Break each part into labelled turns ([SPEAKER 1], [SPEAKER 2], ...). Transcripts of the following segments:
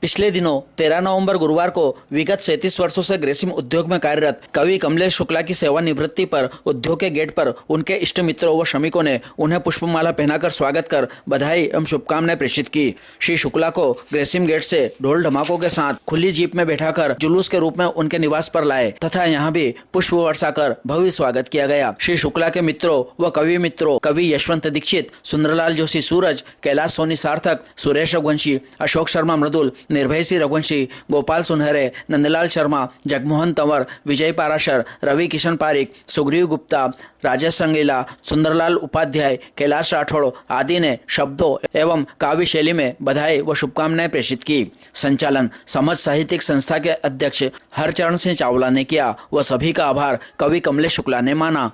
[SPEAKER 1] पिछले दिनों 13 नवंबर गुरुवार को विगत 37 वर्षों से ग्रेसिम उद्योग में कार्यरत कवि कमलेश शुक्ला की सेवानिवृत्ति पर उद्योग के गेट पर उनके इष्ट मित्रों व श्रमिकों ने उन्हें पुष्पमाला पहनाकर स्वागत कर बधाई एवं शुभकामनाएं प्रेषित की। श्री शुक्ला को ग्रेसिम गेट से ढोल ढमाकों के साथ खुली जीप में बैठाकर जुलूस के रूप में उनके निवास पर लाए तथा यहाँ भी पुष्प वर्षा कर भव्य स्वागत किया गया। श्री शुक्ला के मित्रों व कवि मित्रों कवि यशवंत दीक्षित, सुंदरलाल जोशी सूरज, कैलाश सोनी सार्थक, सुरेश रघुवंशी, अशोक शर्मा मृदुल, निर्भय सिंह रघुवंशी, गोपाल सुनहरे, नंदलाल शर्मा, जगमोहन तंवर, विजय पाराशर, रवि किशन पारिक, सुग्रीव गुप्ता, राजेश संगीला, सुंदरलाल उपाध्याय, कैलाश राठौड़ आदि ने शब्दों एवं काव्य शैली में बधाई व शुभकामनाएं प्रेषित की। संचालन समझ साहित्यिक संस्था के अध्यक्ष हरचरण सिंह चावला ने किया व सभी का आभार कवि कमलेश शुक्ला ने माना।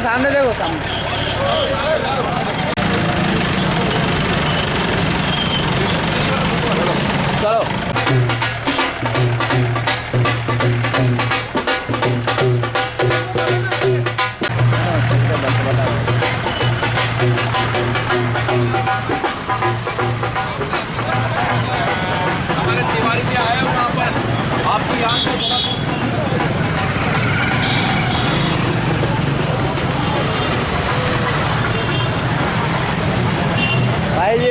[SPEAKER 1] सामने देखो सामने। चलो
[SPEAKER 2] हमारे तिवारी जी आए वहाँ पर आपकी आंख को
[SPEAKER 1] भाई जी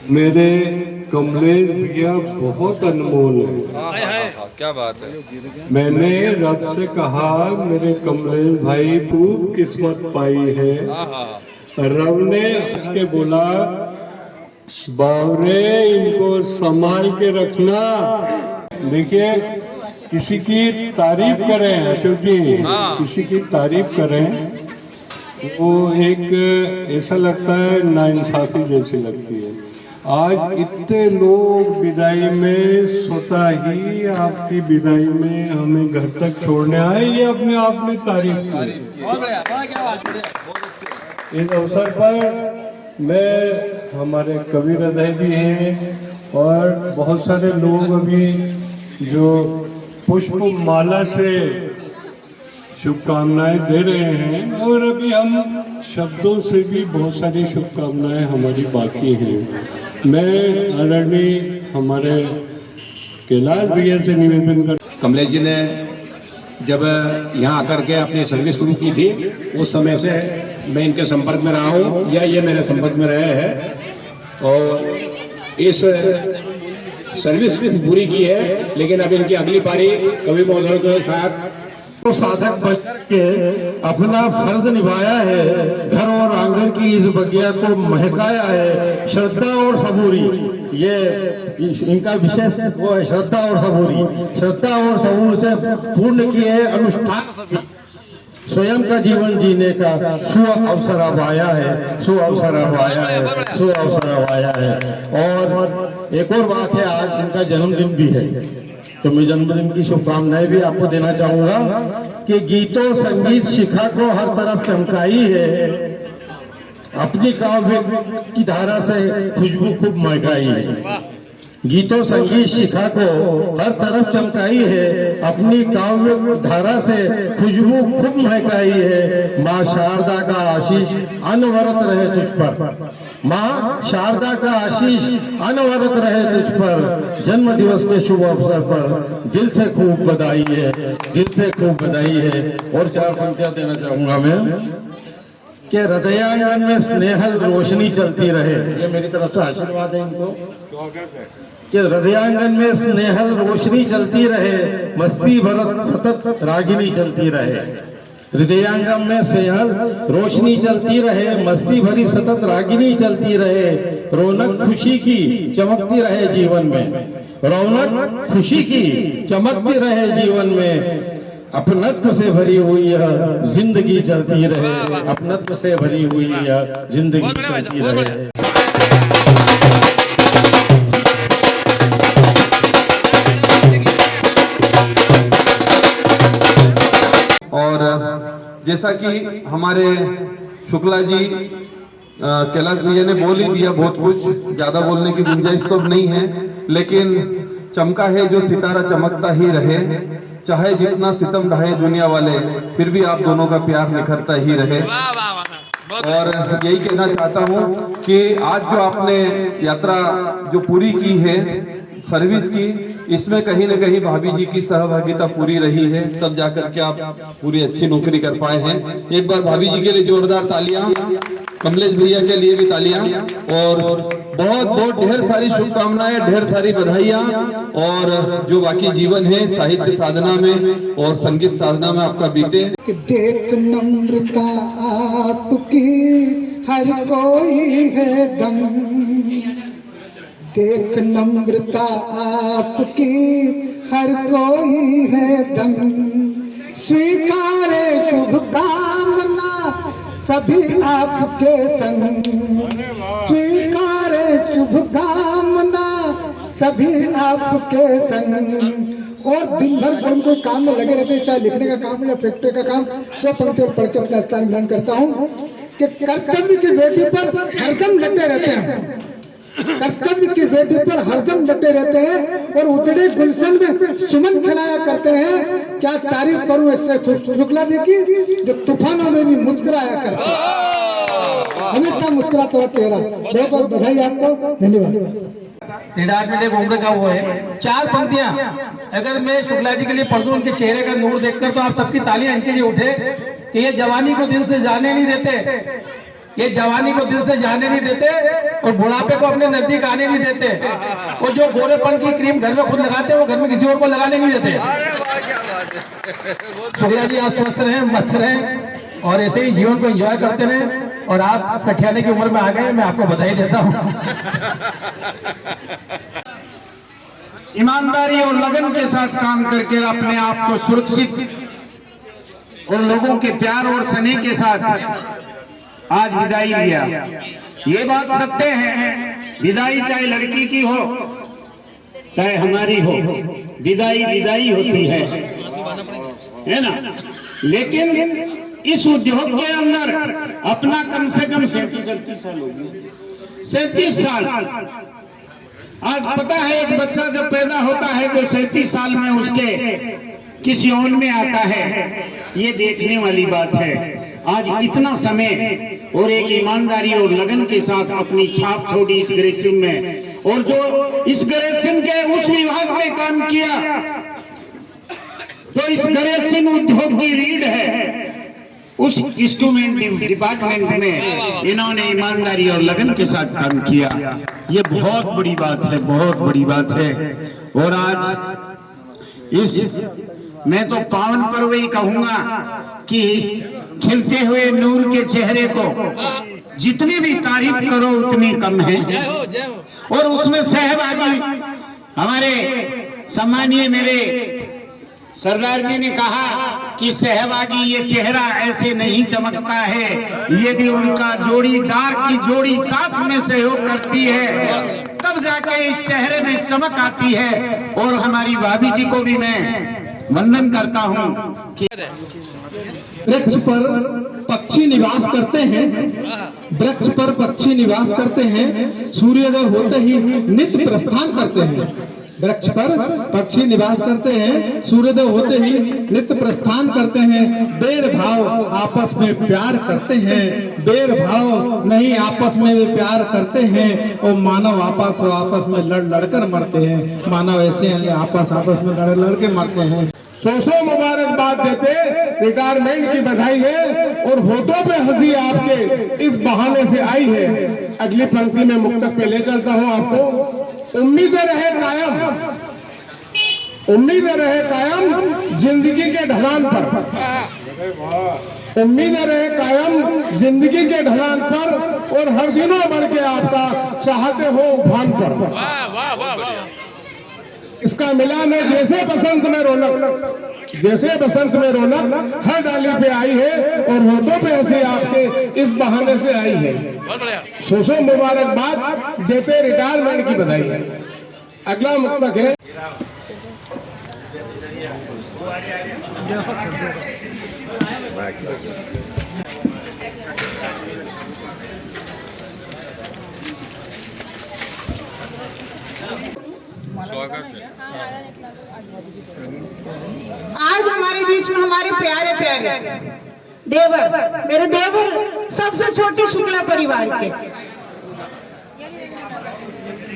[SPEAKER 3] मेरे कमलेश भैया बहुत अनमोल है।
[SPEAKER 2] क्या बात है।
[SPEAKER 3] मैंने रब से कहा मेरे कमलेश भाई खूब किस्मत पाई है। रब ने उसके बोला बावरे इनको संभाल के रखना। देखिए किसी की तारीफ करें अशोक जी, किसी की तारीफ करें वो एक ऐसा लगता है नाइंसाफी जैसी लगती है। आज इतने लोग विदाई में स्वतः ही आपकी विदाई में हमें घर तक छोड़ने आए, ये अपने आप में तारीफ की। इस अवसर पर मैं, हमारे कवि हृदय भी हैं और बहुत सारे लोग अभी जो पुष्प माला से शुभकामनाएं दे रहे हैं, और अभी हम शब्दों से भी बहुत सारी शुभकामनाएं हमारी बाकी हैं। मैं आदरणीय हमारे कैलाश भैया से निवेदन कर,
[SPEAKER 4] कमलेश जी ने जब यहाँ आकर के अपनी सर्विस शुरू की थी, उस समय से मैं इनके संपर्क में रहा हूँ या ये मेरे संपर्क में रहे हैं और इस सर्विस पूरी की है। लेकिन अब इनकी अगली पारी कवि महोदय के साथ
[SPEAKER 5] तो साधक बन के अपना फर्ज निभाया है, घर और आंगन की इस बगिया को महकाया है। श्रद्धा और सबूरी, ये इनका विशेष वो है, श्रद्धा और सबूरी। श्रद्धा और सबूर से पूर्ण किए अनुष्ठान, स्वयं का जीवन जीने का शुभ अवसर अब आया है, शुभ अवसर अब आया है, शुभ अवसर अब आया है। और एक और बात है, आज इनका जन्मदिन भी है, तो मैं जन्मदिन की शुभकामनाएं भी आपको देना चाहूंगा कि गीतों संगीत शिखा को हर तरफ चमकाई है, अपनी काव्य की धारा से खुशबू खूब महकाई है। गीतों संगीत शिखा को हर तरफ चमकाई है, अपनी काव्य धारा से खुशबू खूब महकाई है। माँ शारदा का आशीष अनवरत रहे तुझ पर, माँ शारदा का आशीष अनवरत रहे तुझ पर। जन्म दिवस के शुभ अवसर पर दिल से खूब बधाई है, दिल से खूब बधाई है। और चार पंक्तियां देना चाहूंगा मैं कि हृदयांगन में स्नेहल रोशनी चलती रहे, ये मेरी तरफ से आशीर्वाद है इनको, कि हृदयांगन में स्नेहल रोशनी चलती रहे, मस्ती भरत सतत रागिनी चलती रहे। हृदयांगम में स्नेहल रोशनी चलती रहे, मस्ती भरी सतत रागिनी चलती रहे। रौनक खुशी की चमकती रहे जीवन में, रौनक खुशी की चमकती रहे जीवन में। अपनत्व से भरी हुई यह जिंदगी चलती रहे, अपनत्व से भरी हुई यह जिंदगी चलती रहे।
[SPEAKER 6] और जैसा कि हमारे शुक्ला जी कैलाश भैया ने बोल ही दिया बहुत कुछ, ज्यादा बोलने की गुंजाइश तो अब नहीं है, लेकिन चमका है जो सितारा चमकता ही रहे, चाहे जितना सितम ढाए दुनिया वाले, फिर भी आप दोनों का प्यार निखरता ही रहे। और यही कहना चाहता हूँ कि आज जो आपने यात्रा जो पूरी की है सर्विस की, इसमें कहीं न कहीं भाभी जी की सहभागिता पूरी रही है, तब जाकर के आप पूरी अच्छी नौकरी कर पाए हैं। एक बार भाभी जी के लिए जोरदार तालियां, कमलेश भैया के लिए भी तालियां, और बहुत बहुत ढेर सारी शुभकामनाएं, ढेर सारी बधाइयां। और जो बाकी जीवन है साहित्य साधना में और संगीत साधना में आपका बीते।
[SPEAKER 7] कि देख नम्रता आपकी हर कोई है दंग, देख नम्रता आपकी हर कोई है दंग। स्वीकारे शुभकामना सभी आपके संग, स्वीकारे शुभकामना सभी आपके संग। और दिन भर कोई कोई काम में लगे रहते हैं, चाहे लिखने का काम या फैक्ट्री का काम। दो पंक्तियों पढ़ के अपना स्थान ग्रहण करता हूँ कि कर्तव्य की वेदी पर हरदम डटे रहते हैं, कर्तव्य की वेदी पर हरदम डटे रहते हैं और उजड़े गुलशन में सुमन खिलाया करते हैं। क्या तारीफ करूं इससे शुक्ला जी की, जो तूफानों में भी मुस्कुराया करते हैं, हमेशा मुस्कुराता हुआ चेहरा। बहुत बहुत बधाई आपको, धन्यवाद।
[SPEAKER 8] रिटायरमेंट उम्र का वो है। चार पंक्तियां अगर मैं शुक्ला जी के लिए पढ़ दूं, उनके चेहरे का नूर देखकर, तो आप सबकी तालियां इनके लिए उठे कि ये जवानी को दिल से जाने नहीं देते, ये जवानी को दिल से जाने नहीं देते और बुढ़ापे को अपने नजदीक आने नहीं देते। वो जो गोरेपन की क्रीम घर में खुद लगाते हैं, वो घर में किसी और को लगाने नहीं देते। शुक्ला जी आप स्वस्थ रहें, मस्त रहें और ऐसे ही जीवन को एंजॉय करते रहें। और आप सठियाने की उम्र में आ गए, मैं आपको बधाई देता हूँ।
[SPEAKER 5] ईमानदारी और लगन के साथ काम करके अपने आप को सुरक्षित और लोगों के प्यार और स्नेह के साथ आज विदाई लिया। ये बात सत्य है
[SPEAKER 9] विदाई चाहे लड़की की हो चाहे हमारी हो, विदाई विदाई होती है ना। लेकिन इस उद्योग के अंदर अपना कम से कम 37 साल हो गए, 37 साल। आज पता है एक बच्चा जब पैदा होता है तो 37 साल में उसके किस यौन में आता है, ये देखने वाली बात है। आज इतना समय और एक ईमानदारी और लगन के साथ अपनी छाप छोड़ी इस ग्रेसिम में, और जो इस ग्रेसिम के उस विभाग में काम किया, तो इस ग्रेसिम उद्योग की रीढ़ है, उस इंस्ट्रूमेंट डिपार्टमेंट में इन्होंने ईमानदारी और लगन के साथ काम किया। ये बहुत बड़ी बात है, बहुत बड़ी बात है। और आज इस मैं तो पावन पर्व ही कहूंगा कि इस खिलते हुए नूर के चेहरे को जितनी भी तारीफ करो उतनी कम है। और उसमें सहभागी हमारे सम्मानीय मेरे सरदार जी ने कहा कि सहभागी ये चेहरा ऐसे नहीं चमकता है, यदि उनका जोड़ीदार की जोड़ी साथ में सहयोग करती है तब जाके इस चेहरे में चमक आती है। और हमारी भाभी जी को भी मैं वंदन करता हूँ कि
[SPEAKER 5] वृक्ष पर पक्षी निवास करते हैं, वृक्ष पर पक्षी निवास करते हैं, सूर्योदय होते ही नित्य प्रस्थान करते हैं। वृक्ष पर पक्षी निवास करते हैं, सूर्योदय होते ही नित्य प्रस्थान करते हैं। बेर भाव आपस में प्यार करते हैं, बेर भाव नहीं आपस में वे प्यार करते हैं। और मानव आपस में लड़ लड़कर मरते हैं, मानव ऐसे आपस में लड़ के मरते हैं।
[SPEAKER 9] सौ मुबारकबाद देते, रिटायरमेंट की बधाई है और होठों पे हंसी आपके इस बहाने से आई है। अगली पंक्ति में मुक्तक पे ले चलता हूं आपको। उम्मीदें रहे कायम, उम्मीदें रहे कायम जिंदगी के ढलान पर, उम्मीदें रहे कायम जिंदगी के ढलान पर, और हर दिनों बढ़ के आपका चाहते हो उफान पर। इसका मिलान है जैसे बसंत में रौनक, जैसे बसंत में रौनक हर डाली पे आई है और होठों पे हंसी आपके इस बहाने से आई है। सौ मुबारकबाद देते, रिटायरमेंट की बधाई है। अगला मुक्तक है
[SPEAKER 10] आज हमारे बीच में हमारे प्यारे प्यारे देवर, मेरे देवर सबसे छोटे शुक्ला परिवार के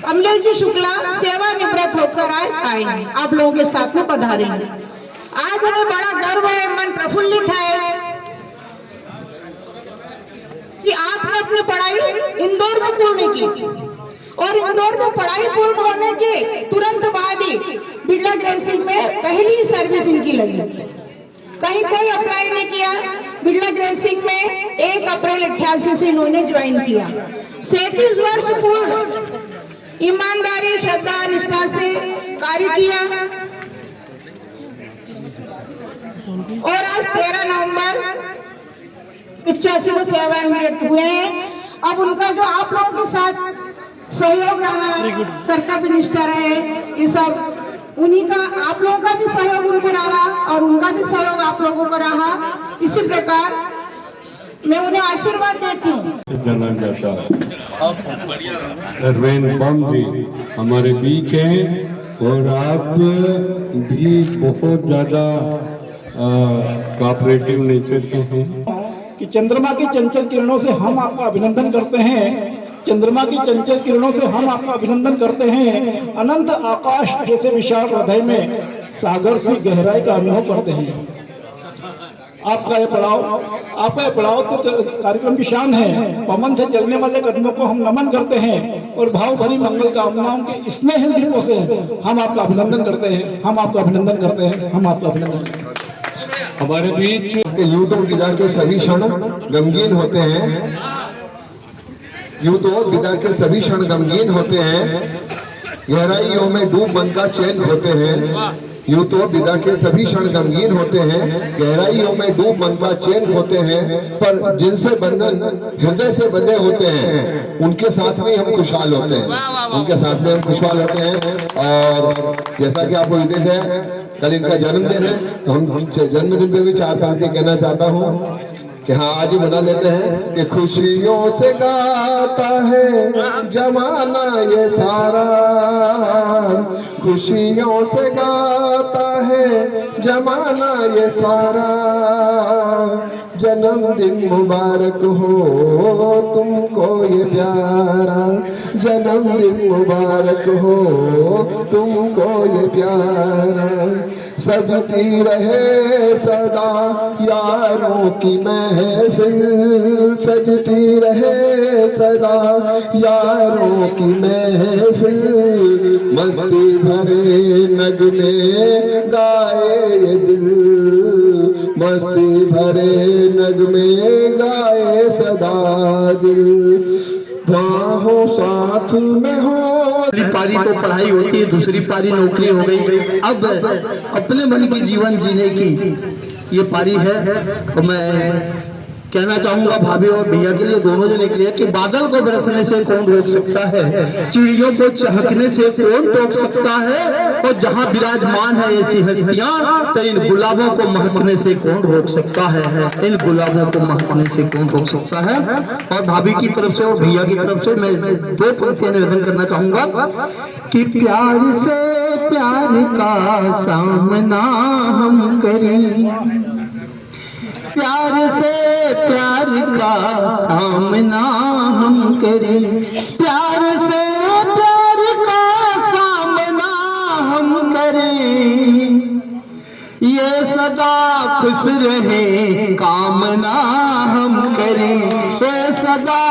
[SPEAKER 10] कमलेश जी शुक्ला सेवानिवृत्त होकर आज आए हैं, आप लोगों के साथ में पधारे हैं। आज हमें बड़ा गर्व है, मन प्रफुल्लित है कि आपने अपनी पढ़ाई इंदौर में पूर्ण की, और इंदौर में पढ़ाई पूर्ण होने के तुरंत बाद ही बिरला ग्रेसिंग में पहली सर्विस इनकी लगी। कहीं कोई अप्लाई नहीं किया, बिरला ग्रेसिंग में 1 अप्रैल 88 से इन्होंने ज्वाइन किया। 37 वर्ष पूर्ण ईमानदारी श्रद्धा निष्ठा से कार्य किया, और आज 13 नवंबर 85 को सेवानिवृत्त हुए हैं। अब उनका जो आप लोगों के साथ सहयोग रहा, कर्तव्य निष्ठा रहे, ये सब उन्हीं का, आप लोगों का भी सहयोग उनको रहा और उनका भी सहयोग आप लोगों को रहा। इसी प्रकार मैं उन्हें आशीर्वाद देती हूँ।
[SPEAKER 3] जाना जाता अरविंद बम जी हमारे बीच हैं, और आप भी बहुत ज्यादा कोऑपरेटिव नेचर के हैं।
[SPEAKER 5] कि चंद्रमा की चंचल किरणों से हम आपका अभिनंदन करते हैं, चंद्रमा की चंचल किरणों से हम आपका अभिनंदन करते हैं। अनंत आकाश जैसे विशाल हृदय में सागर सी गहराई का अनुभव करते हैं। आपका ये पड़ाव तो इस कार्यक्रम की शान है। पवन से चलने वाले कदमों को हम नमन करते हैं, और भाव भरी मंगल कामनाओं के स्नेह दीपों से हम आपका अभिनंदन करते हैं, हम आपका अभिनंदन करते हैं, हम आपका अभिनंदन करते हैं।
[SPEAKER 3] हमारे बीच
[SPEAKER 11] यूं तो विदा के सभी क्षण गमगीन होते हैं, यूं तो विदा के सभी क्षण गमगीन होते हैं, गहराइयों में डूब मन का चैन होते हैं। यूं तो विदा के सभी क्षण गमगीन होते हैं, गहराइयों में डूब मन का चैन होते हैं, पर जिनसे बंधन हृदय से बंधे होते हैं उनके साथ में हम खुशहाल होते हैं, उनके साथ में हम खुशहाल होते हैं। और जैसा कि आपको विदित है कल इनका जन्मदिन है, तो हम जन्मदिन पे भी 4 पंक्ति कहना चाहता हूँ कि हाँ आज ही मना लेते हैं कि खुशियों से गाता है जमाना ये सारा, खुशियों से गाता है जमाना ये सारा, जन्मदिन मुबारक हो तुमको ये प्यारा, जन्मदिन मुबारक हो तुमको ये प्यारा, सजती रहे सदा यारों की महफिल, सजती रहे सदा यारों की महफिल, मस्ती भरे नगमे गाए ये दिल, मस्ती भरे नगमे गाए सदा दिल, बाहों साथ में हो।
[SPEAKER 5] पहली पारी तो पढ़ाई होती है, दूसरी पारी नौकरी हो गई, अब अपने मन की जीवन जीने की ये पारी है। तो मैं कहना चाहूंगा भाभी और भैया के लिए, दोनों जने के लिए, कि बादल को बरसने से कौन रोक सकता है, चिड़ियों को चहकने से कौन टोक सकता है, और जहां विराजमान है ऐसी हस्तियां तो इन गुलाबों को महकने से कौन रोक सकता है, इन गुलाबों को महकने से कौन रोक सकता है। और भाभी की तरफ से और भैया की तरफ से मैं 2 पंक्तियां निवेदन करना चाहूंगा कि प्यार से प्यार का सामना हम करें, प्यार से प्यार का सामना हम करें, प्यार से प्यार का सामना हम करें, ये सदा खुश रहे कामना हम करें, ये सदा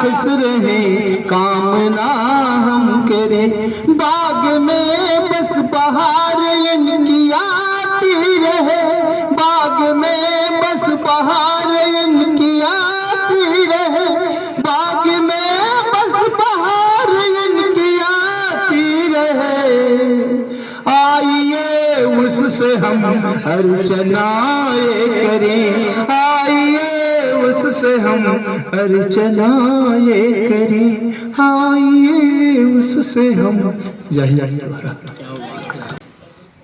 [SPEAKER 5] खुश रहे कामना हम करें, बाग में बस बहार इनकी आती रहे, बाग में बस बहार इनकी आती रहे, बाग में बस बहार इनकी आती रहे, आइए उससे हम अर्चनाएं करें, आइए उससे हम अर्चनाएं करें, आइए उससे हम। जय हिंद।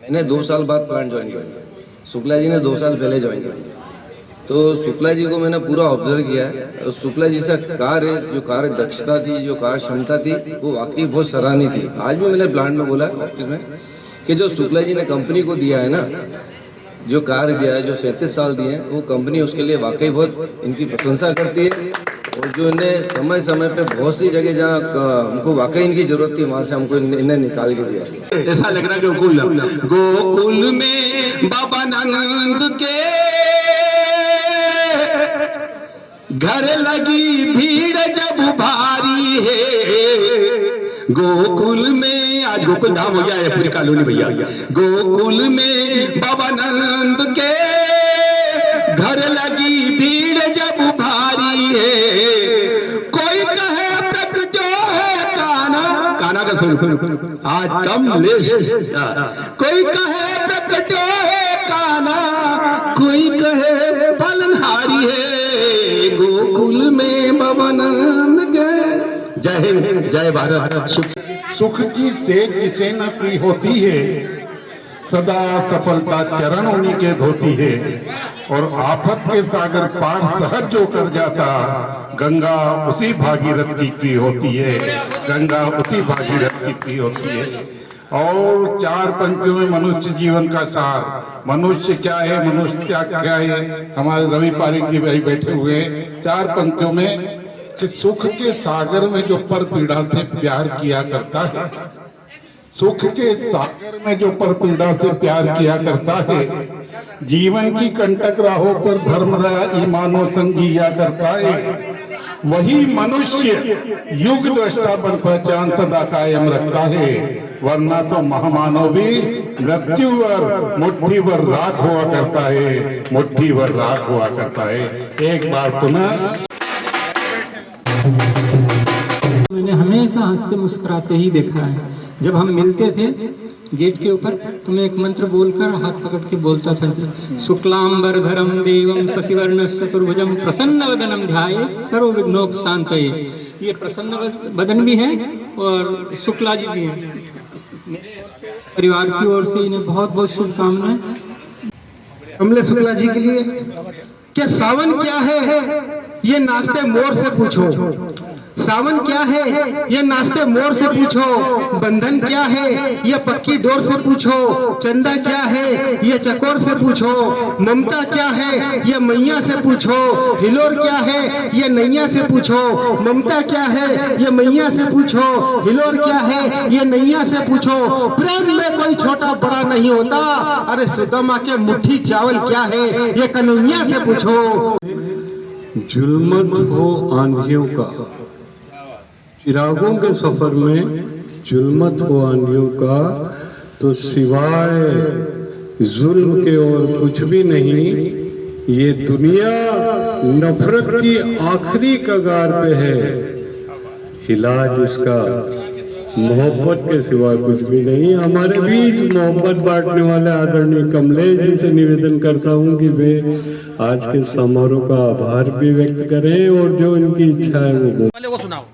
[SPEAKER 6] मैंने 2 साल बाद प्लांट ज्वाइन किया, शुक्ला जी ने 2 साल पहले ज्वाइन किया, तो शुक्ला जी को मैंने पूरा ऑब्जर्व किया है। और शुक्ला जी से जो कार्य दक्षता थी, जो कार्य क्षमता थी, वो वाकई बहुत सराहनीय थी। आज भी मैंने प्लांट में बोला ऑफिस में कि जो शुक्ला जी ने कंपनी को दिया है ना, जो कार्य दिया है, जो 37 साल दिए हैं, वो कंपनी उसके लिए वाकई बहुत इनकी प्रशंसा करती है। और जो इन्हें समय समय पे बहुत सी जगह जहाँ हमको वाकई इनकी जरूरत थी, वहाँ से हमको इन्हें निकाल के दिया।
[SPEAKER 9] ऐसा लग रहा है गोकुल में बाबा नंद के घर लगी भीड़ जब भारी है, गोकुल में, आज गोकुल धाम हो गया है पूरी कॉलोनी भैया, गोकुल में बाबा नंद के घर लगी भीड़ जब भारी है, कोई कहे प्रकटो है काना, काना का स्वरूप आज कमलेश, कोई कहे प्रकटो है काना, कोई कहे फलनहारी है, गोकुल में बाबा नंद के। जय हिंद, जय भारत। सुख की सेज जिसे न पी होती है, सदा सफलता चरण उन्हीं के धोती है, और आफत के सागर पार सहज जो कर जाता, गंगा उसी भागीरथ की पी होती है, गंगा उसी भागीरथ की पी होती है। और 4 पंक्तियों में मनुष्य जीवन का सार, मनुष्य क्या है, मनुष्य क्या है, हमारे रवि पारिक जी भाई बैठे हुए हैं 4 पंक्तियों में, कि सुख के सागर में जो पर पीड़ा से प्यार किया करता है, सुख के सागर में जो पर पीड़ा से प्यार किया करता है, जीवन की कंटक राहों पर धर्म दया ईमानो संग जिया करता है, वही मनुष्य युग दृष्टा बन पहचान सदा कायम रखता है, वरना तो महामानव भी मृत्यु और मुट्ठी भर राख हुआ करता है, मुट्ठी भर राख हुआ करता है। एक बार पुनः
[SPEAKER 12] मैंने हमेशा हंसते मुस्कुराते ही देखा है।
[SPEAKER 5] जब हम मिलते थे गेट के ऊपर तो मैं एक मंत्र बोलकर हाथ पकड़ के बोलता था, शुक्लांबरधरम देवम शशिवर्ण चतुर्भुजम प्रसन्नवदनम ध्यायेत् सर्वविघ्नोपशान्तये। ये प्रसन्न वदन भी है और शुक्ला जी भी हैं। परिवार की ओर से इन्हें बहुत बहुत शुभकामनाएं।
[SPEAKER 12] कमलेश शुक्ला जी के लिए कि सावन क्या है ये नाचते मोर से पूछो, सावन क्या है ये नाचते मोर से पूछो, बंधन क्या है ये पक्की डोर से पूछो, चंदा क्या है ये चकोर से पूछो, ममता क्या है ये मैया से पूछो, हिलोर क्या है ये नैया से पूछो, ममता क्या है ये मैया से पूछो, हिलोर क्या है ये नैया से पूछो, प्रेम में कोई छोटा बड़ा नहीं होता, अरे सुदामा के मुट्ठी चावल क्या है ये कन्हैया से पूछो।
[SPEAKER 3] जुल्मत हो आंधियों का, चिरागों के सफर में जुल्मत हो आंधियों का, तो सिवाय जुल्म के और कुछ भी नहीं। ये दुनिया नफरत की आखिरी कगार पे है, इलाज इसका मोहब्बत के सिवा कुछ भी नहीं। हमारे बीच मोहब्बत बांटने वाले आदरणीय कमलेश जी से निवेदन करता हूं कि वे आज के समारोह का आभार भी व्यक्त करें और जो इनकी इच्छा है वो
[SPEAKER 8] सुनाओ।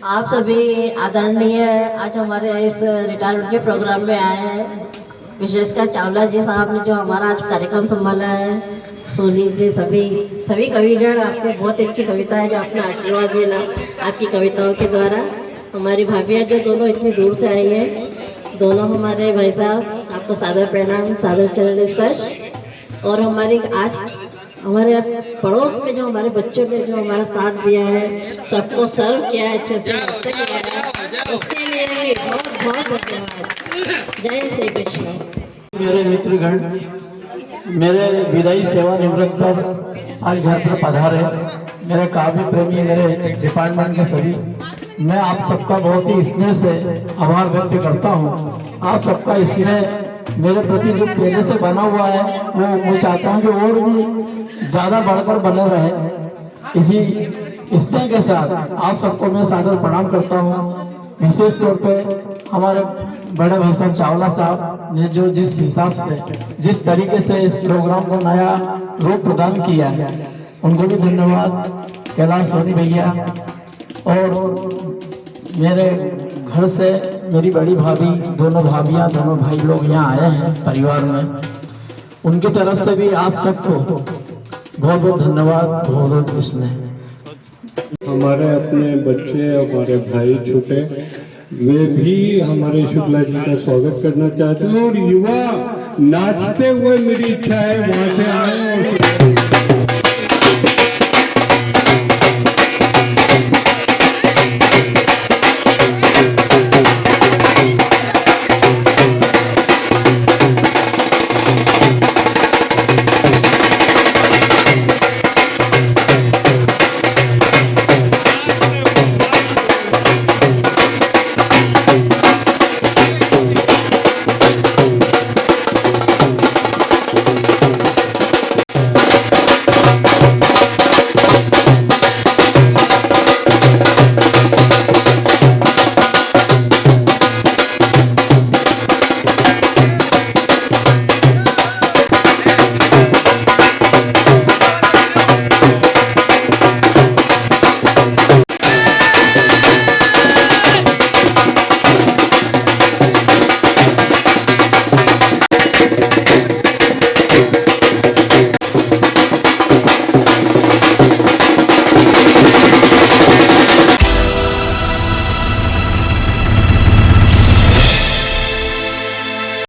[SPEAKER 13] आप सभी आदरणीय आज हमारे इस रिटायरमेंट के प्रोग्राम में आए हैं, विशेषकर चावला जी साहब ने जो हमारा आज कार्यक्रम संभाला है, सोनी जी, सभी कविगण, आपको बहुत अच्छी कविता है जो आपने आशीर्वाद दिया आपकी कविताओं के द्वारा। हमारी भाभियाँ जो दोनों इतनी दूर से आई हैं, दोनों हमारे भाई साहब, आपको सादर प्रणाम, सादर चरण स्पर्श। और हमारी आज हमारे पड़ोस में जो हमारे बच्चों ने जो हमारा साथ दिया है, सबको सर्व किया है, अच्छे से नाश्ता किया है, उसके लिए भी बहुत बहुत धन्यवाद। जय श्री कृष्ण।
[SPEAKER 5] मेरे मित्रगण, मेरे विदाई सेवा निवृत्त पर आज घर पर पधारे, मेरे काव्य प्रेमी, मेरे डिपार्टमेंट के सभी, मैं आप सबका बहुत ही स्नेह से आभार व्यक्त करता हूँ। आप सबका स्नेह मेरे प्रति जो पहले से बना हुआ है वो मैं चाहता हूँ कि और भी ज़्यादा बढ़कर बने रहे। इसी स्नेह के साथ आप सबको मैं सादर प्रणाम करता हूँ। विशेष तौर पे हमारे बड़े भाई साहब चावला साहब ने जो जिस हिसाब से, जिस तरीके से इस प्रोग्राम को नया रूप प्रदान किया है, उनको भी धन्यवाद। कैलाश सोनी भैया और मेरे घर से मेरी बड़ी भाभी, दोनों भाभियाँ, दोनों भाई लोग यहाँ आए हैं परिवार में, उनकी तरफ से भी आप सबको बहुत बहुत धन्यवाद, बहुत बहुत स्नेह।
[SPEAKER 3] हमारे अपने बच्चे, हमारे भाई छोटे, वे भी हमारे शुक्ला जी का स्वागत करना चाहते हैं और युवा नाचते हुए, मेरी इच्छा है वहां से आए और